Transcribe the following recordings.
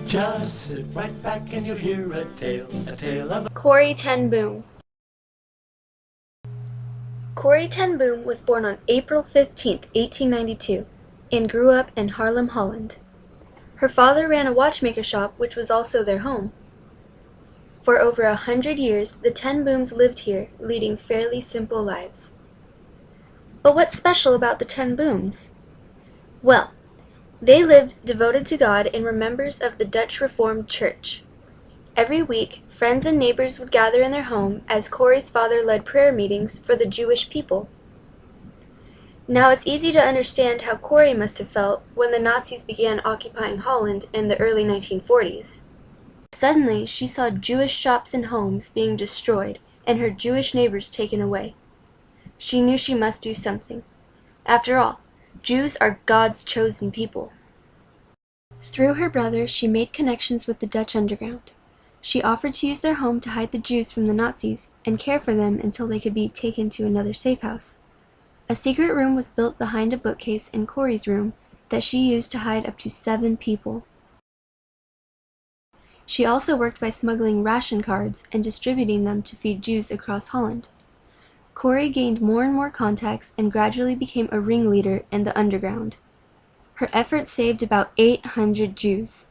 Just sit right back and you'll hear a tale of Corrie ten Boom. Corrie ten Boom was born on April 15, 1892, and grew up in Haarlem, Holland. Her father ran a watchmaker shop, which was also their home. For over 100 years, the ten Booms lived here, leading fairly simple lives. But what's special about the ten Booms? Well, they lived devoted to God and were members of the Dutch Reformed Church. Every week, friends and neighbors would gather in their home as Corrie's father led prayer meetings for the Jewish people. Now it's easy to understand how Corrie must have felt when the Nazis began occupying Holland in the early 1940s. Suddenly, she saw Jewish shops and homes being destroyed and her Jewish neighbors taken away. She knew she must do something. After all, Jews are God's chosen people. Through her brother, she made connections with the Dutch underground. She offered to use their home to hide the Jews from the Nazis and care for them until they could be taken to another safe house. A secret room was built behind a bookcase in Corrie's room that she used to hide up to 7 people. She also worked by smuggling ration cards and distributing them to feed Jews across Holland. Corrie gained more and more contacts and gradually became a ringleader in the underground. Her efforts saved about 800 Jews.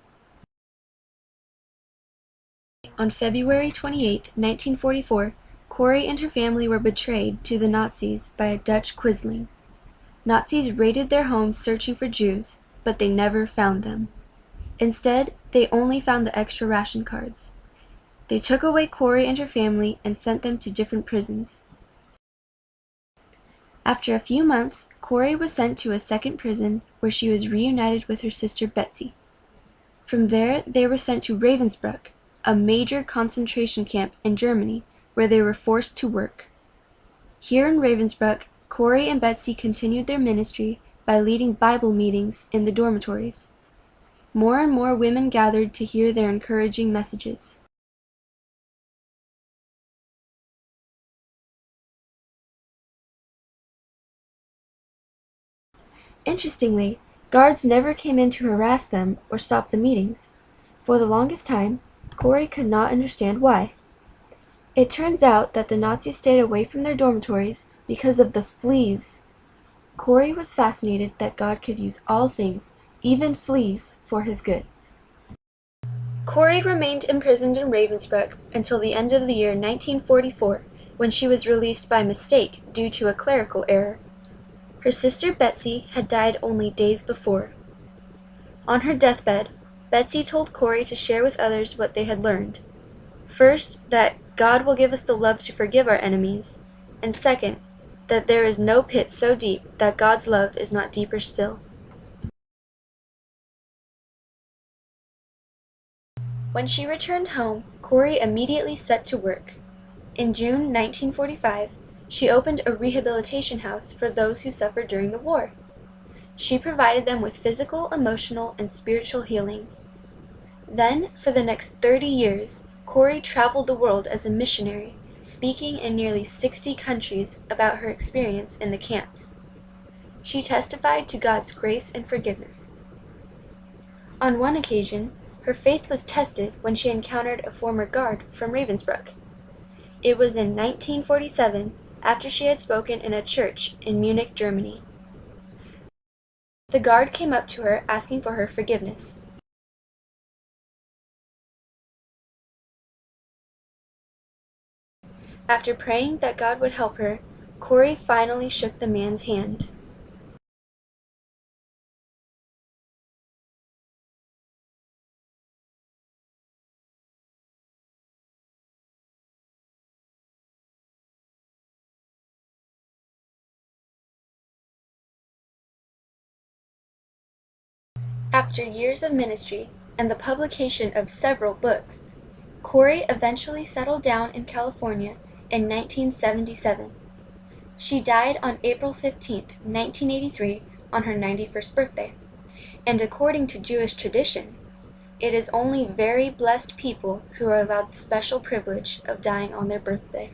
On February 28, 1944, Corrie and her family were betrayed to the Nazis by a Dutch Quisling. Nazis raided their homes searching for Jews, but they never found them. Instead, they only found the extra ration cards. They took away Corrie and her family and sent them to different prisons. After a few months, Corrie was sent to a second prison where she was reunited with her sister Betsy. From there, they were sent to Ravensbrück, a major concentration camp in Germany where they were forced to work. Here in Ravensbrück, Corrie and Betsy continued their ministry by leading Bible meetings in the dormitories. More and more women gathered to hear their encouraging messages. Interestingly, guards never came in to harass them or stop the meetings. For the longest time, Corrie could not understand why. It turns out that the Nazis stayed away from their dormitories because of the fleas. Corrie was fascinated that God could use all things, even fleas, for his good. Corrie remained imprisoned in Ravensbrück until the end of the year 1944, when she was released by mistake due to a clerical error. Her sister Betsy had died only days before. On her deathbed, Betsy told Corrie to share with others what they had learned. First, that God will give us the love to forgive our enemies, and second, that there is no pit so deep that God's love is not deeper still. When she returned home, Corrie immediately set to work. In June 1945, she opened a rehabilitation house for those who suffered during the war. She provided them with physical, emotional, and spiritual healing. Then, for the next 30 years, Corrie traveled the world as a missionary, speaking in nearly 60 countries about her experience in the camps. She testified to God's grace and forgiveness. On one occasion, her faith was tested when she encountered a former guard from Ravensbrück. It was in 1947, after she had spoken in a church in Munich, Germany. The guard came up to her asking for her forgiveness. After praying that God would help her, Corrie finally shook the man's hand. After years of ministry and the publication of several books, Corrie eventually settled down in California in 1977. She died on April 15, 1983, on her 91st birthday, and according to Jewish tradition, it is only very blessed people who are allowed the special privilege of dying on their birthday.